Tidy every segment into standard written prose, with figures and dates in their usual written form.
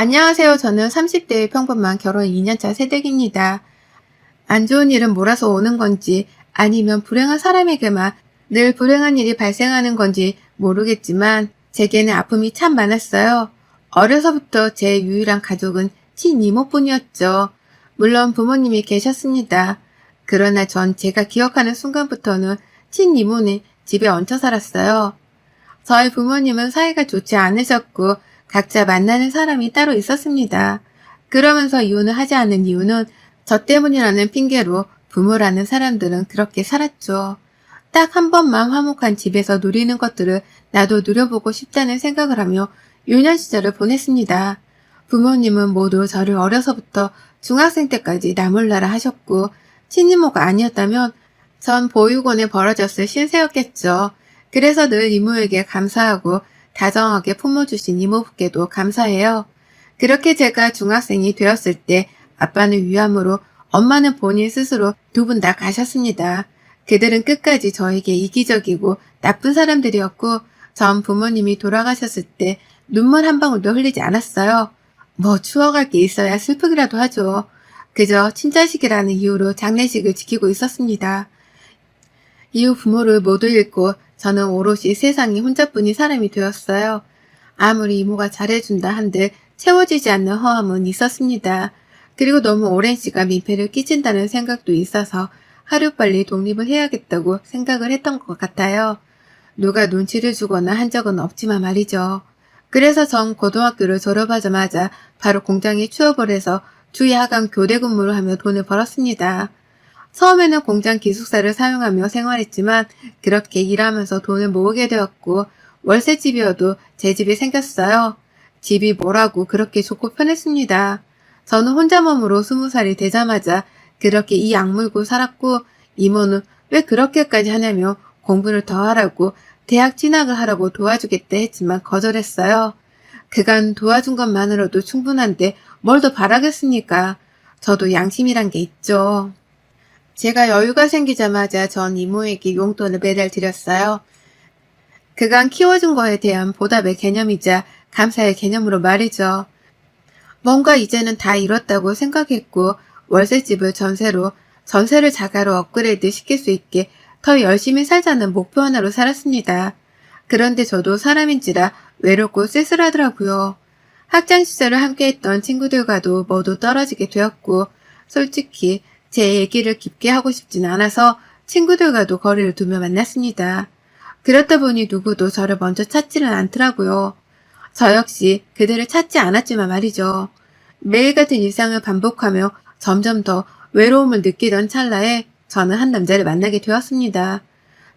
안녕하세요. 저는 30대의 평범한 결혼 2년차 새댁입니다. 안 좋은 일은 몰아서 오는 건지 아니면 불행한 사람에게만 늘 불행한 일이 발생하는 건지 모르겠지만 제게는 아픔이 참 많았어요. 어려서부터 제 유일한 가족은 친이모뿐이었죠. 물론 부모님이 계셨습니다. 그러나 전 제가 기억하는 순간부터는 친이모는 집에 얹혀 살았어요. 저희 부모님은 사이가 좋지 않으셨고 각자 만나는 사람이 따로 있었습니다. 그러면서 이혼을 하지 않은 이유는 저 때문이라는 핑계로 부모라는 사람들은 그렇게 살았죠. 딱 한 번만 화목한 집에서 누리는 것들을 나도 누려보고 싶다는 생각을 하며 유년 시절을 보냈습니다. 부모님은 모두 저를 어려서부터 중학생 때까지 나몰라라 하셨고 친이모가 아니었다면 전 보육원에 버려졌을 신세였겠죠. 그래서 늘 이모에게 감사하고 다정하게 품어주신 이모부께도 감사해요. 그렇게 제가 중학생이 되었을 때 아빠는 위암으로 엄마는 본인 스스로 두 분 다 가셨습니다. 그들은 끝까지 저에게 이기적이고 나쁜 사람들이었고 전 부모님이 돌아가셨을 때 눈물 한 방울도 흘리지 않았어요. 뭐 추억할 게 있어야 슬프기라도 하죠. 그저 친자식이라는 이유로 장례식을 지키고 있었습니다. 이후 부모를 모두 잃고 저는 오롯이 세상에 혼자뿐인 사람이 되었어요. 아무리 이모가 잘해준다 한들 채워지지 않는 허함은 있었습니다. 그리고 너무 오랜 시간 민폐를 끼친다는 생각도 있어서 하루빨리 독립을 해야겠다고 생각을 했던 것 같아요. 누가 눈치를 주거나 한 적은 없지만 말이죠. 그래서 전 고등학교를 졸업하자마자 바로 공장에 취업을 해서 주야간 교대 근무를 하며 돈을 벌었습니다. 처음에는 공장 기숙사를 사용하며 생활했지만 그렇게 일하면서 돈을 모으게 되었고 월세집이어도 제 집이 생겼어요. 집이 뭐라고 그렇게 좋고 편했습니다. 저는 혼자 몸으로 20살이 되자마자 그렇게 이 악물고 살았고 이모는 왜 그렇게까지 하냐며 공부를 더 하라고 대학 진학을 하라고 도와주겠다 했지만 거절했어요. 그간 도와준 것만으로도 충분한데 뭘 더 바라겠습니까? 저도 양심이란 게 있죠. 제가 여유가 생기자마자 전 이모에게 용돈을 매달 드렸어요. 그간 키워준 거에 대한 보답의 개념이자 감사의 개념으로 말이죠. 뭔가 이제는 다 이뤘다고 생각했고 월세집을 전세를 자가로 업그레이드 시킬 수 있게 더 열심히 살자는 목표 하나로 살았습니다. 그런데 저도 사람인지라 외롭고 쓸쓸하더라고요. 학창시절을 함께했던 친구들과도 모두 떨어지게 되었고 솔직히 제 얘기를 깊게 하고 싶진 않아서 친구들과도 거리를 두며 만났습니다. 그렇다 보니 누구도 저를 먼저 찾지는 않더라고요. 저 역시 그들을 찾지 않았지만 말이죠. 매일 같은 일상을 반복하며 점점 더 외로움을 느끼던 찰나에 저는 한 남자를 만나게 되었습니다.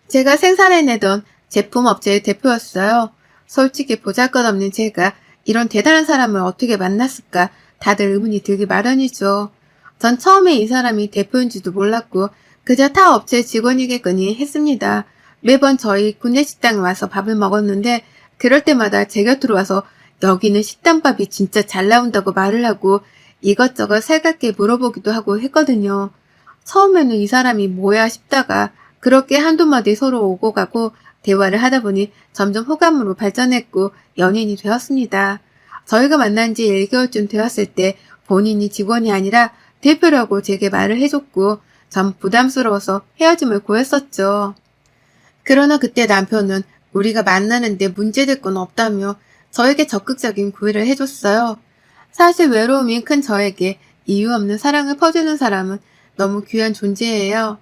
제가 생산해내던 제품업체의 대표였어요. 솔직히 보잘것없는 제가 이런 대단한 사람을 어떻게 만났을까 다들 의문이 들기 마련이죠. 전 처음에 이 사람이 대표인지도 몰랐고 그저 타 업체 직원이겠거니 했습니다. 매번 저희 구내식당에 와서 밥을 먹었는데 그럴 때마다 제 곁으로 와서 여기는 식당밥이 진짜 잘 나온다고 말을 하고 이것저것 살갑게 물어보기도 하고 했거든요. 처음에는 이 사람이 뭐야 싶다가 그렇게 한두 마디 서로 오고 가고 대화를 하다 보니 점점 호감으로 발전했고 연인이 되었습니다. 저희가 만난 지 1개월쯤 되었을 때 본인이 직원이 아니라 대표라고 제게 말을 해줬고 전 부담스러워서 헤어짐을 고했었죠. 그러나 그때 남편은 우리가 만나는데 문제될 건 없다며 저에게 적극적인 구애를 해줬어요. 사실 외로움이 큰 저에게 이유 없는 사랑을 퍼주는 사람은 너무 귀한 존재예요.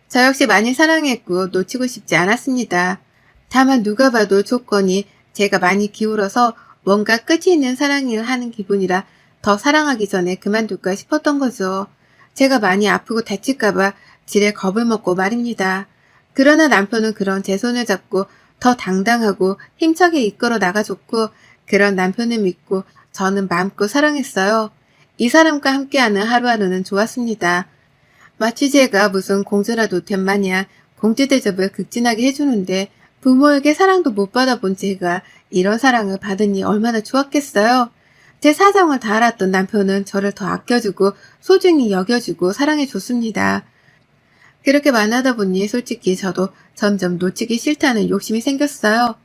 저 역시 많이 사랑했고 놓치고 싶지 않았습니다. 다만 누가 봐도 조건이 제가 많이 기울어서 뭔가 끝이 있는 사랑을 하는 기분이라 더 사랑하기 전에 그만둘까 싶었던 거죠. 제가 많이 아프고 다칠까봐 지레 겁을 먹고 말입니다. 그러나 남편은 그런 제 손을 잡고 더 당당하고 힘차게 이끌어 나가줬고 그런 남편을 믿고 저는 마음껏 사랑했어요. 이 사람과 함께하는 하루하루는 좋았습니다. 마치 제가 무슨 공주라도 된 마냥 공주 대접을 극진하게 해주는데 부모에게 사랑도 못 받아본 제가 이런 사랑을 받으니 얼마나 좋았겠어요. 제 사정을 다 알았던 남편은 저를 더 아껴주고 소중히 여겨주고 사랑해줬습니다. 그렇게 만나다 보니 솔직히 저도 점점 놓치기 싫다는 욕심이 생겼어요.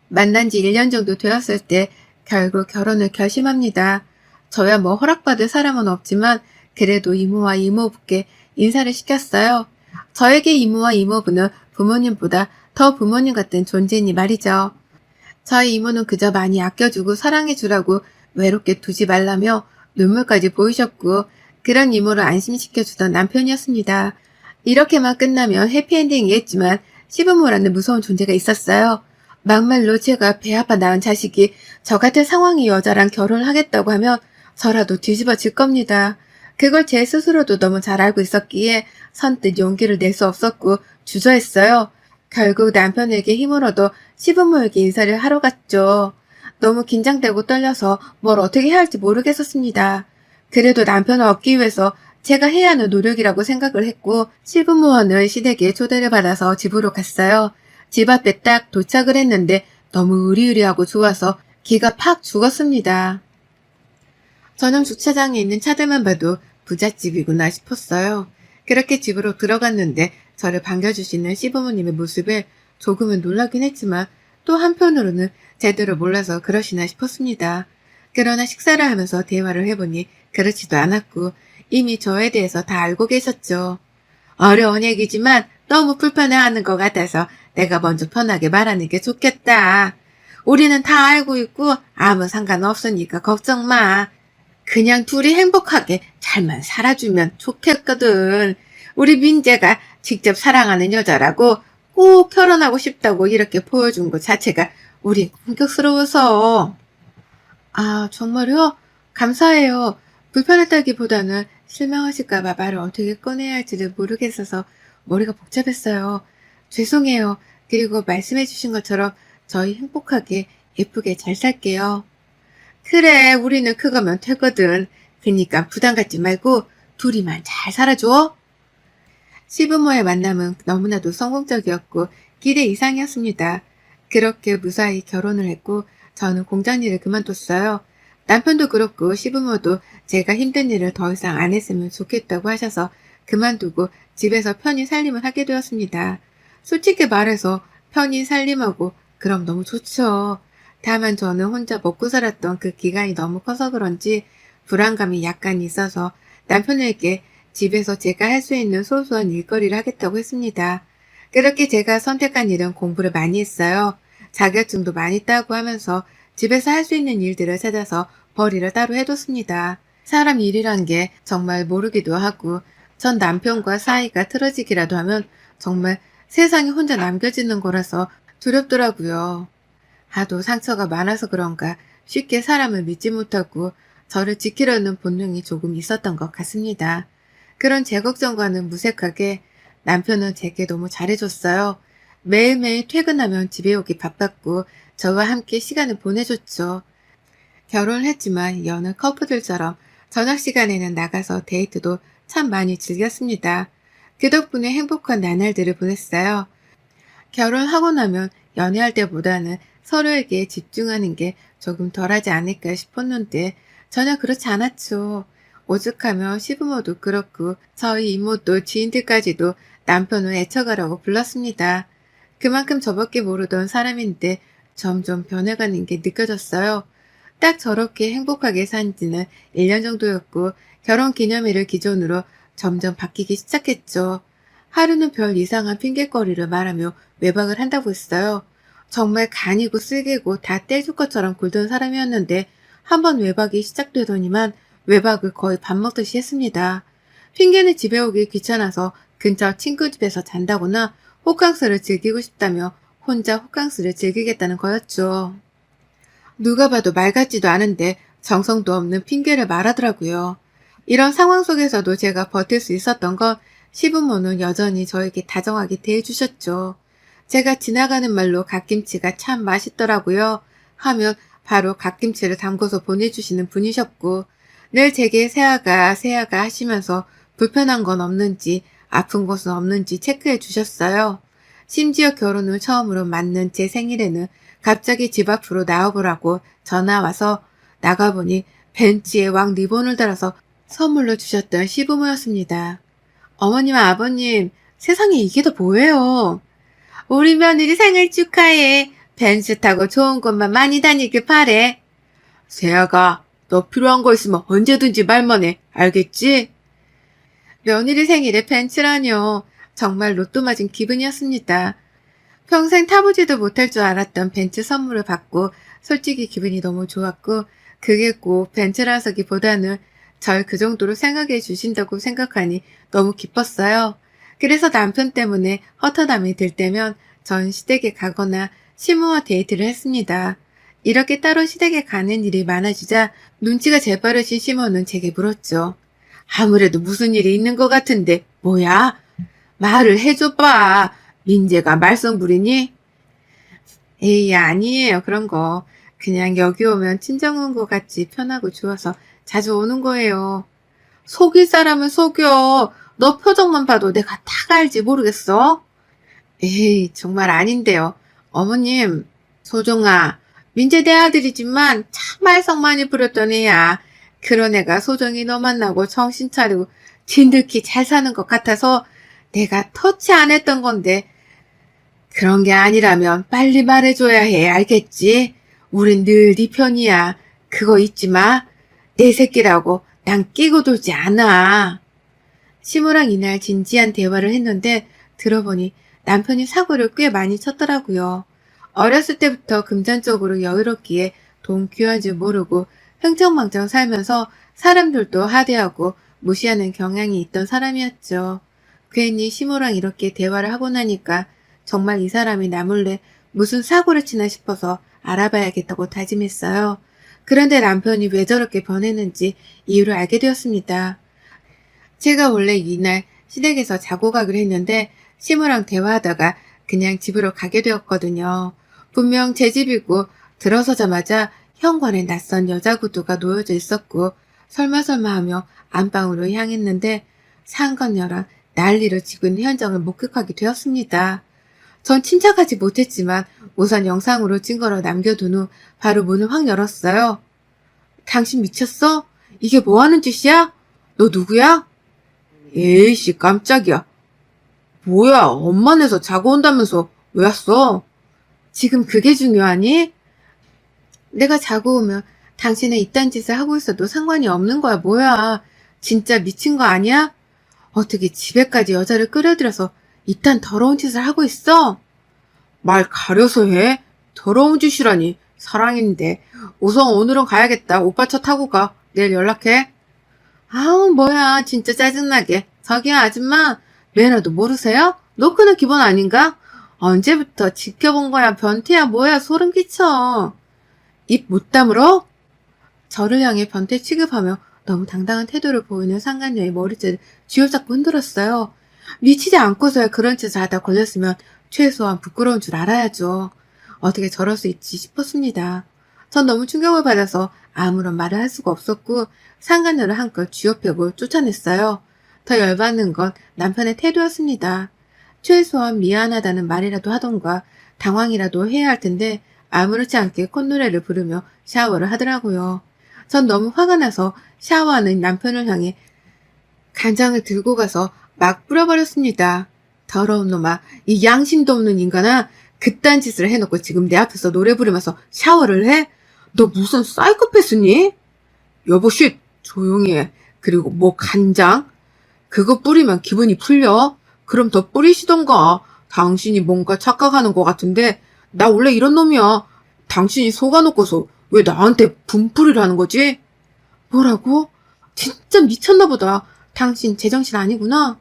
만난 지 1년 정도 되었을 때 결국 결혼을 결심합니다. 저야 뭐 허락받을 사람은 없지만 그래도 이모와 이모부께 인사를 시켰어요. 저에게 이모와 이모부는 부모님보다 더 부모님 같은 존재니 말이죠. 저희 이모는 그저 많이 아껴주고 사랑해주라고 외롭게 두지 말라며 눈물까지 보이셨고 그런 이모를 안심시켜주던 남편이었습니다. 이렇게만 끝나면 해피엔딩이겠지만 시부모라는 무서운 존재가 있었어요. 막말로 제가 배 아파 낳은 자식이 저 같은 상황의 여자랑 결혼을 하겠다고 하면 저라도 뒤집어질 겁니다. 그걸 제 스스로도 너무 잘 알고 있었기에 선뜻 용기를 낼 수 없었고 주저했어요. 결국 남편에게 힘을 얻어 시부모에게 인사를 하러 갔죠. 너무 긴장되고 떨려서 뭘 어떻게 해야 할지 모르겠었습니다. 그래도 남편을 얻기 위해서 제가 해야 하는 노력이라고 생각을 했고 시부모와는 시댁에 초대를 받아서 집으로 갔어요. 집 앞에 딱 도착을 했는데 너무 으리으리하고 좋아서 기가 팍 죽었습니다. 전용 주차장에 있는 차들만 봐도 부잣집이구나 싶었어요. 그렇게 집으로 들어갔는데 저를 반겨주시는 시부모님의 모습에 조금은 놀라긴 했지만 또 한편으로는 제대로 몰라서 그러시나 싶었습니다. 그러나 식사를 하면서 대화를 해보니 그렇지도 않았고 이미 저에 대해서 다 알고 계셨죠. 어려운 얘기지만 너무 불편해하는 것 같아서 내가 먼저 편하게 말하는 게 좋겠다. 우리는 다 알고 있고 아무 상관없으니까 걱정 마. 그냥 둘이 행복하게 잘만 살아주면 좋겠거든. 우리 민재가 직접 사랑하는 여자라고 꼭 결혼하고 싶다고 이렇게 보여준 것 자체가 우리 공격스러워서. 아, 정말요? 감사해요. 불편했다기보다는 실망하실까봐 말을 어떻게 꺼내야 할지를 모르겠어서 머리가 복잡했어요. 죄송해요. 그리고 말씀해주신 것처럼 저희 행복하게 예쁘게 잘 살게요. 그래, 우리는 그거면 되거든. 그니까 부담 갖지 말고 둘이만 잘 살아줘. 시부모의 만남은 너무나도 성공적이었고 기대 이상이었습니다. 그렇게 무사히 결혼을 했고 저는 공장 일을 그만뒀어요. 남편도 그렇고 시부모도 제가 힘든 일을 더 이상 안 했으면 좋겠다고 하셔서 그만두고 집에서 편히 살림을 하게 되었습니다. 솔직히 말해서 편히 살림하고 그럼 너무 좋죠. 다만 저는 혼자 먹고 살았던 그 기간이 너무 커서 그런지 불안감이 약간 있어서 남편에게 집에서 제가 할 수 있는 소소한 일거리를 하겠다고 했습니다. 그렇게 제가 선택한 일은 공부를 많이 했어요. 자격증도 많이 따고 하면서 집에서 할 수 있는 일들을 찾아서 벌이를 따로 해뒀습니다. 사람 일이란 게 정말 모르기도 하고 전 남편과 사이가 틀어지기라도 하면 정말 세상에 혼자 남겨지는 거라서 두렵더라고요. 하도 상처가 많아서 그런가 쉽게 사람을 믿지 못하고 저를 지키려는 본능이 조금 있었던 것 같습니다. 그런 제 걱정과는 무색하게 남편은 제게 너무 잘해줬어요. 매일매일 퇴근하면 집에 오기 바빴고 저와 함께 시간을 보내줬죠. 결혼을 했지만 여느 커플들처럼 저녁 시간에는 나가서 데이트도 참 많이 즐겼습니다. 그 덕분에 행복한 나날들을 보냈어요. 결혼하고 나면 연애할 때보다는 서로에게 집중하는 게 조금 덜하지 않을까 싶었는데 전혀 그렇지 않았죠. 오죽하면 시부모도 그렇고 저희 이모도 지인들까지도 남편을 애처가라고 불렀습니다. 그만큼 저밖에 모르던 사람인데 점점 변해가는 게 느껴졌어요. 딱 저렇게 행복하게 산 지는 1년 정도였고 결혼 기념일을 기준으로 점점 바뀌기 시작했죠. 하루는 별 이상한 핑계거리를 말하며 외박을 한다고 했어요. 정말 간이고 쓸개고 다 떼줄 것처럼 굴던 사람이었는데 한번 외박이 시작되더니만 외박을 거의 밥 먹듯이 했습니다. 핑계는 집에 오기 귀찮아서 근처 친구 집에서 잔다거나 호캉스를 즐기고 싶다며 혼자 호캉스를 즐기겠다는 거였죠. 누가 봐도 말 같지도 않은데 정성도 없는 핑계를 말하더라고요. 이런 상황 속에서도 제가 버틸 수 있었던 건 시부모는 여전히 저에게 다정하게 대해주셨죠. 제가 지나가는 말로 갓김치가 참 맛있더라고요 하면 바로 갓김치를 담궈서 보내주시는 분이셨고 늘 제게 새아가 하시면서 불편한 건 없는지 아픈 곳은 없는지 체크해 주셨어요. 심지어 결혼 후 처음으로 맞는 제 생일에는 갑자기 집 앞으로 나와보라고 전화와서 나가보니 벤치에 왕 리본을 달아서 선물로 주셨던 시부모였습니다. 어머님과 아버님, 세상에 이게 더 뭐예요? 우리 며느리 생일 축하해. 벤츠 타고 좋은 곳만 많이 다니길 바래. 세아가, 너 필요한 거 있으면 언제든지 말만 해. 알겠지? 며느리 생일에 벤츠라뇨. 정말 로또 맞은 기분이었습니다. 평생 타보지도 못할 줄 알았던 벤츠 선물을 받고 솔직히 기분이 너무 좋았고 그게 꼭 벤츠라서기보다는 절 그 정도로 생각해 주신다고 생각하니 너무 기뻤어요. 그래서 남편 때문에 허터담이 들 때면 전 시댁에 가거나 시모와 데이트를 했습니다. 이렇게 따로 시댁에 가는 일이 많아지자 눈치가 재빠르신 시모는 제게 물었죠. 아무래도 무슨 일이 있는 것 같은데 뭐야? 말을 해줘봐. 민재가 말썽 부리니? 에이, 아니에요. 그런 거. 그냥 여기 오면 친정 온 것 같이 편하고 좋아서 자주 오는 거예요. 속일 사람은 속여. 너 표정만 봐도 내가 다 알지 모르겠어? 에이, 정말 아닌데요. 어머님, 소정아, 민재 내 아들이지만 참 말썽 많이 부렸던 애야. 그런 애가 소정이 너 만나고 정신 차리고 진득히 잘 사는 것 같아서 내가 터치 안 했던 건데 그런 게 아니라면 빨리 말해줘야 해. 알겠지? 우린 늘 네 편이야. 그거 잊지 마. 내 새끼라고 난 끼고 돌지 않아. 시모랑 이날 진지한 대화를 했는데 들어보니 남편이 사고를 꽤 많이 쳤더라고요. 어렸을 때부터 금전적으로 여유롭기에 돈 귀한 줄 모르고 흥청망청 살면서 사람들도 하대하고 무시하는 경향이 있던 사람이었죠. 괜히 시모랑 이렇게 대화를 하고 나니까 정말 이 사람이 나 몰래 무슨 사고를 치나 싶어서 알아봐야겠다고 다짐했어요. 그런데 남편이 왜 저렇게 변했는지 이유를 알게 되었습니다. 제가 원래 이날 시댁에서 자고 가기로 했는데 시모랑 대화하다가 그냥 집으로 가게 되었거든요. 분명 제 집이고 들어서자마자 현관에 낯선 여자 구두가 놓여져 있었고 설마 하며 안방으로 향했는데 상간녀랑 난리를 치고 있는 현장을 목격하게 되었습니다. 전 침착하지 못했지만 우선 영상으로 찍어러 남겨둔 후 바로 문을 확 열었어요. 당신 미쳤어? 이게 뭐 하는 짓이야? 너 누구야? 에이씨, 깜짝이야. 뭐야, 엄마네서 자고 온다면서 왜 왔어? 지금 그게 중요하니? 내가 자고 오면 당신은 이딴 짓을 하고 있어도 상관이 없는 거야, 뭐야. 진짜 미친 거 아니야? 어떻게 집에까지 여자를 끌어들여서 이딴 더러운 짓을 하고 있어? 말 가려서 해? 더러운 짓이라니. 사랑인데. 우선 오늘은 가야겠다. 오빠 차 타고 가. 내일 연락해. 아우, 뭐야. 진짜 짜증나게. 저기요, 아줌마. 매너도 모르세요? 노크는 기본 아닌가? 언제부터 지켜본 거야, 변태야, 뭐야, 소름 끼쳐. 입 못 다물어? 저를 향해 변태 취급하며 너무 당당한 태도를 보이는 상간녀의 머리채를 쥐어잡고 흔들었어요. 미치지 않고서야 그런 짓을 하다 걸렸으면 최소한 부끄러운 줄 알아야죠. 어떻게 저럴 수 있지 싶었습니다. 전 너무 충격을 받아서 아무런 말을 할 수가 없었고 상간녀를 한껏 쥐어펴고 쫓아냈어요. 더 열받는 건 남편의 태도였습니다. 최소한 미안하다는 말이라도 하던가 당황이라도 해야 할 텐데 아무렇지 않게 콧노래를 부르며 샤워를 하더라고요. 전 너무 화가 나서 샤워하는 남편을 향해 간장을 들고 가서 막 뿌려버렸습니다. 더러운 놈아, 이 양심도 없는 인간아, 그딴 짓을 해놓고 지금 내 앞에서 노래 부르면서 샤워를 해? 너 무슨 사이코패스니? 여보 쉿, 조용히 해. 그리고 뭐 간장? 그거 뿌리면 기분이 풀려? 그럼 더 뿌리시던가. 당신이 뭔가 착각하는 것 같은데 나 원래 이런 놈이야. 당신이 속아놓고서 왜 나한테 분풀이를 하는 거지? 뭐라고? 진짜 미쳤나 보다. 당신 제정신 아니구나.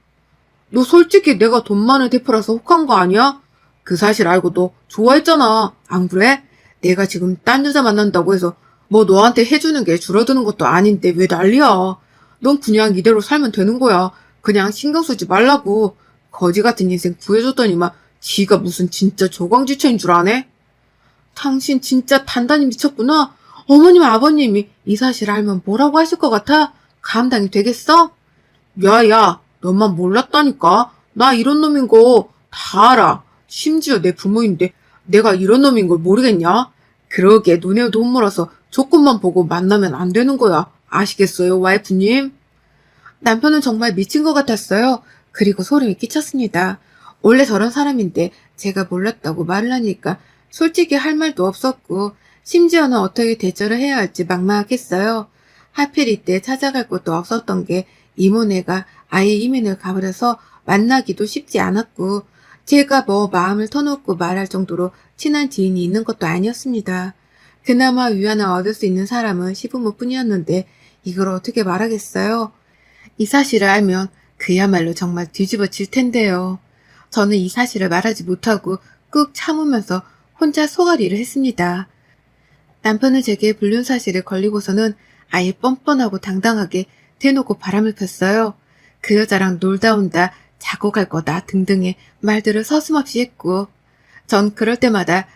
너 솔직히 내가 돈 많은 대표라서 혹한 거 아니야? 그 사실 알고 너 좋아했잖아. 안 그래? 내가 지금 딴 여자 만난다고 해서 뭐 너한테 해주는 게 줄어드는 것도 아닌데 왜 난리야. 넌 그냥 이대로 살면 되는 거야. 그냥 신경 쓰지 말라고. 거지 같은 인생 구해줬더니만 지가 무슨 진짜 조광지처인 줄 아네? 당신 진짜 단단히 미쳤구나. 어머님 아버님이 이 사실을 알면 뭐라고 하실 것 같아? 감당이 되겠어? 야야, 너만 몰랐다니까. 나 이런 놈인 거 다 알아. 심지어 내 부모인데 내가 이런 놈인 걸 모르겠냐? 그러게 눈에 돈 몰아서 조건만 보고 만나면 안 되는 거야. 아시겠어요, 와이프님? 남편은 정말 미친 것 같았어요. 그리고 소름이 끼쳤습니다. 원래 저런 사람인데 제가 몰랐다고 말을 하니까 솔직히 할 말도 없었고 심지어는 어떻게 대처를 해야 할지 막막했어요. 하필 이때 찾아갈 곳도 없었던 게 이모네가 아예 이민을 가버려서 만나기도 쉽지 않았고 제가 뭐 마음을 터놓고 말할 정도로 친한 지인이 있는 것도 아니었습니다. 그나마 위안을 얻을 수 있는 사람은 시부모뿐이었는데 이걸 어떻게 말하겠어요? 이 사실을 알면 그야말로 정말 뒤집어질 텐데요. 저는 이 사실을 말하지 못하고 꾹 참으면서 혼자 소가리를 했습니다. 남편은 제게 불륜 사실을 걸리고서는 아예 뻔뻔하고 당당하게 대놓고 바람을 폈어요. 그 여자랑 놀다 온다, 자고 갈 거다 등등의 말들을 서슴없이 했고 전 그럴 때마다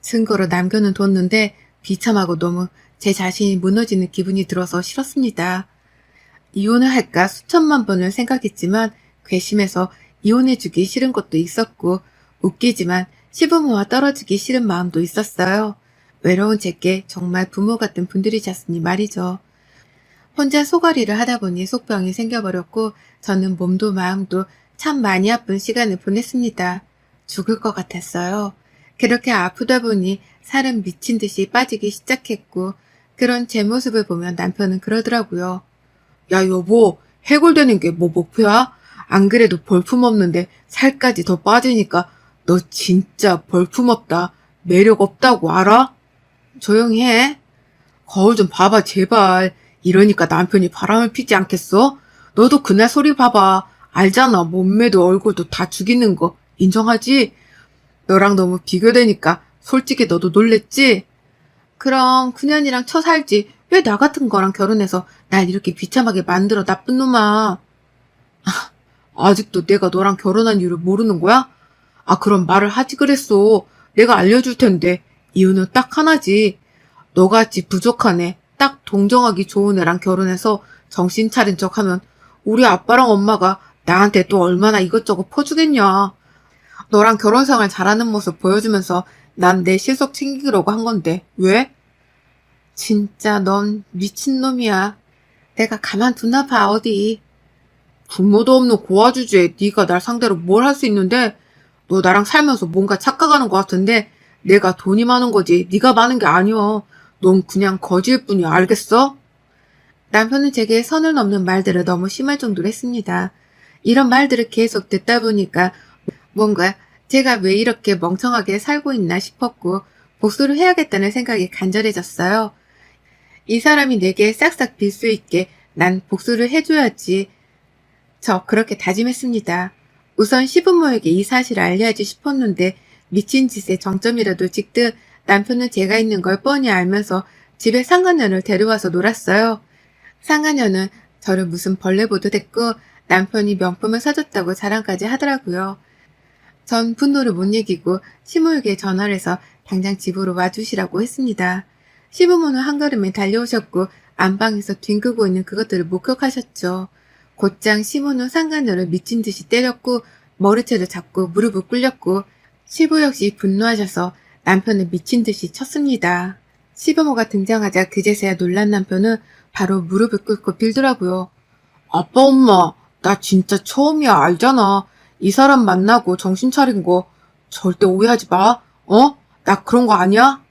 증거로 남겨는 뒀는데 비참하고 너무 제 자신이 무너지는 기분이 들어서 싫었습니다. 이혼을 할까 수천만 번을 생각했지만 괘씸해서 이혼해주기 싫은 것도 있었고 웃기지만 시부모와 떨어지기 싫은 마음도 있었어요. 외로운 제게 정말 부모 같은 분들이셨으니 말이죠. 혼자 소가리를 하다 보니 속병이 생겨버렸고 저는 몸도 마음도 참 많이 아픈 시간을 보냈습니다. 죽을 것 같았어요. 그렇게 아프다 보니 살은 미친 듯이 빠지기 시작했고 그런 제 모습을 보면 남편은 그러더라고요. 야, 여보, 해골되는 게 뭐 목표야? 안 그래도 볼품없는데 살까지 더 빠지니까 너 진짜 볼품없다. 매력 없다고 알아? 조용히 해. 거울 좀 봐봐, 제발. 이러니까 남편이 바람을 피지 않겠어? 너도 그날 소리 봐봐. 알잖아, 몸매도 얼굴도 다 죽이는 거. 인정하지? 너랑 너무 비교되니까 솔직히 너도 놀랬지? 그럼 그년이랑 살지. 왜 나 같은 거랑 결혼해서 날 이렇게 비참하게 만들어 나쁜 놈아. 아직도 내가 너랑 결혼한 이유를 모르는 거야? 아, 그럼 말을 하지 그랬어. 내가 알려줄 텐데. 이유는 딱 하나지. 너같이 부족한 애, 딱 동정하기 좋은 애랑 결혼해서 정신 차린 척하면 우리 아빠랑 엄마가 나한테 또 얼마나 이것저것 퍼주겠냐. 너랑 결혼생활 잘하는 모습 보여주면서 난 내 실속 챙기려고 한 건데 왜? 진짜 넌 미친놈이야. 내가 가만두나 봐 어디. 부모도 없는 고아 주제에 네가 날 상대로 뭘 할 수 있는데 너 나랑 살면서 뭔가 착각하는 것 같은데 내가 돈이 많은 거지 네가 많은 게 아니여. 넌 그냥 거지일 뿐이야. 알겠어? 남편은 제게 선을 넘는 말들을 너무 심할 정도로 했습니다. 이런 말들을 계속 듣다 보니까 뭔가 제가 왜 이렇게 멍청하게 살고 있나 싶었고 복수를 해야겠다는 생각이 간절해졌어요. 이 사람이 내게 싹싹 빌 수 있게 난 복수를 해줘야지. 저 그렇게 다짐했습니다. 우선 시부모에게 이 사실을 알려야지 싶었는데 미친 짓의 정점이라도 찍듯 남편은 제가 있는 걸 뻔히 알면서 집에 상간녀를 데려와서 놀았어요. 상간녀는 저를 무슨 벌레 보듯 했고 남편이 명품을 사줬다고 자랑까지 하더라고요. 전 분노를 못 이기고 시모에게 전화를 해서 당장 집으로 와주시라고 했습니다. 시부모는 한걸음에 달려오셨고 안방에서 뒹굴고 있는 그것들을 목격하셨죠. 곧장 시모는 상간녀를 미친 듯이 때렸고 머리채를 잡고 무릎을 꿇렸고 시부 역시 분노하셔서 남편을 미친 듯이 쳤습니다. 시부모가 등장하자 그제서야 놀란 남편은 바로 무릎을 꿇고 빌더라고요. 아빠 엄마 나 진짜 처음이야. 알잖아. 이 사람 만나고 정신 차린 거 절대 오해하지 마. 어? 나 그런 거 아니야?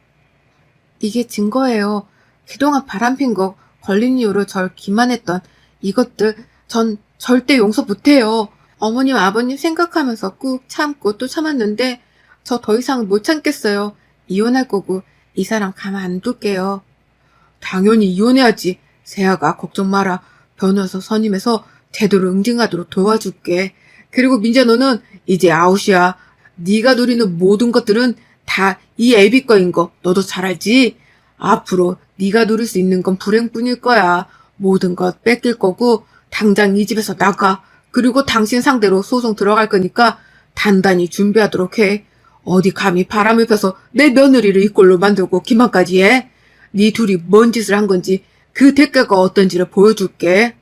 이게 증거예요. 그동안 바람핀 거 걸린 이유로 절 기만했던 이것들 전 절대 용서 못해요. 어머님 아버님 생각하면서 꾹 참고 또 참았는데 저 더 이상 못 참겠어요. 이혼할 거고 이 사람 가만 안 둘게요. 당연히 이혼해야지. 세아가 걱정 마라. 변호사 선임해서 제대로 응징하도록 도와줄게. 그리고 민재 너는 이제 아웃이야. 네가 누리는 모든 것들은 다 이 애비 거인 거 너도 잘 알지? 앞으로 네가 누릴 수 있는 건 불행뿐일 거야. 모든 것 뺏길 거고 당장 이 집에서 나가. 그리고 당신 상대로 소송 들어갈 거니까 단단히 준비하도록 해. 어디 감히 바람을 펴서 내 며느리를 이 꼴로 만들고 기만까지 해? 네 둘이 뭔 짓을 한 건지 그 대가가 어떤지를 보여줄게.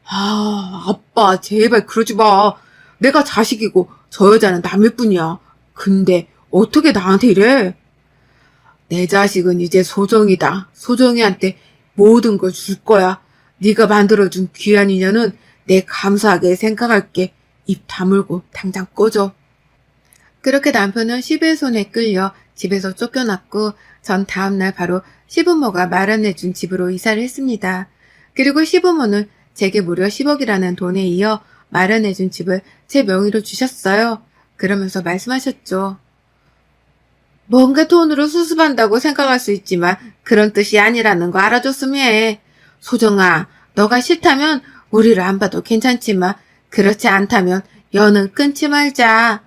아, 아빠 제발 그러지 마. 내가 자식이고 저 여자는 남일 뿐이야. 근데 어떻게 나한테 이래? 내 자식은 이제 소정이다. 소정이한테 모든 걸 줄 거야. 네가 만들어준 귀한 인연은 내 감사하게 생각할게. 입 다물고 당장 꺼져. 그렇게 남편은 시부의 손에 끌려 집에서 쫓겨났고 전 다음날 바로 시부모가 마련해준 집으로 이사를 했습니다. 그리고 시부모는 제게 무려 10억이라는 돈에 이어 마련해준 집을 제 명의로 주셨어요. 그러면서 말씀하셨죠. 뭔가 돈으로 수습한다고 생각할 수 있지만 그런 뜻이 아니라는 거 알아줬으면 해. 소정아, 너가 싫다면 우리를 안 봐도 괜찮지만 그렇지 않다면 연은 끊지 말자.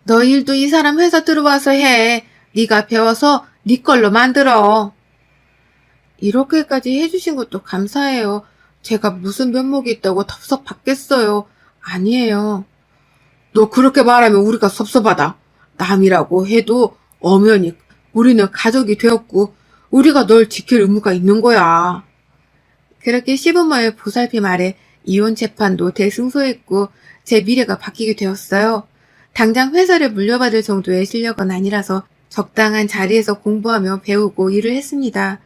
너 일도 이 사람 회사 들어와서 해. 네가 배워서 네 걸로 만들어. 이렇게까지 해주신 것도 감사해요. 제가 무슨 면목이 있다고 덥석 받겠어요. 아니에요. 너 그렇게 말하면 우리가 섭섭하다. 남이라고 해도 엄연히 우리는 가족이 되었고 우리가 널 지킬 의무가 있는 거야. 그렇게 시부모의 보살핌 아래 이혼 재판도 대승소했고 제 미래가 바뀌게 되었어요. 당장 회사를 물려받을 정도의 실력은 아니라서 적당한 자리에서 공부하며 배우고 일을 했습니다.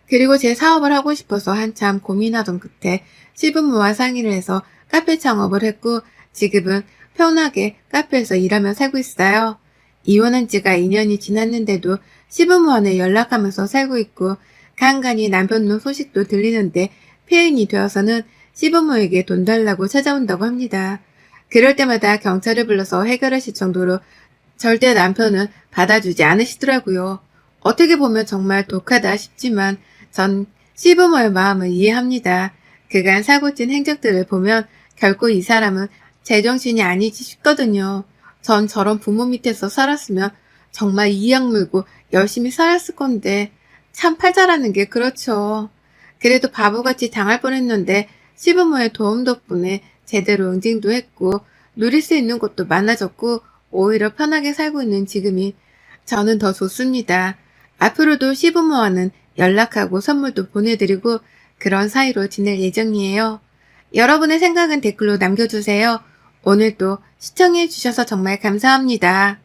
그리고 제 사업을 하고 싶어서 한참 고민하던 끝에 시부모와 상의를 해서 카페 창업을 했고 지금은 편하게 카페에서 일하며 살고 있어요. 이혼한 지가 2년이 지났는데도 시부모와는 연락하면서 살고 있고 간간히 남편 소식도 들리는데 폐인이 되어서는 시부모에게 돈 달라고 찾아온다고 합니다. 그럴 때마다 경찰을 불러서 해결하실 정도로 절대 남편은 받아주지 않으시더라고요. 어떻게 보면 정말 독하다 싶지만 전 시부모의 마음을 이해합니다. 그간 사고친 행적들을 보면 결코 이 사람은 제정신이 아니지 싶거든요. 전 저런 부모 밑에서 살았으면 정말 이악 물고 열심히 살았을 건데 참 팔자라는 게 그렇죠. 그래도 바보같이 당할 뻔했는데 시부모의 도움 덕분에 제대로 응징도 했고 누릴 수 있는 것도 많아졌고 오히려 편하게 살고 있는 지금이 저는 더 좋습니다. 앞으로도 시부모와는 연락하고 선물도 보내드리고 그런 사이로 지낼 예정이에요. 여러분의 생각은 댓글로 남겨주세요. 오늘도 시청해주셔서 정말 감사합니다.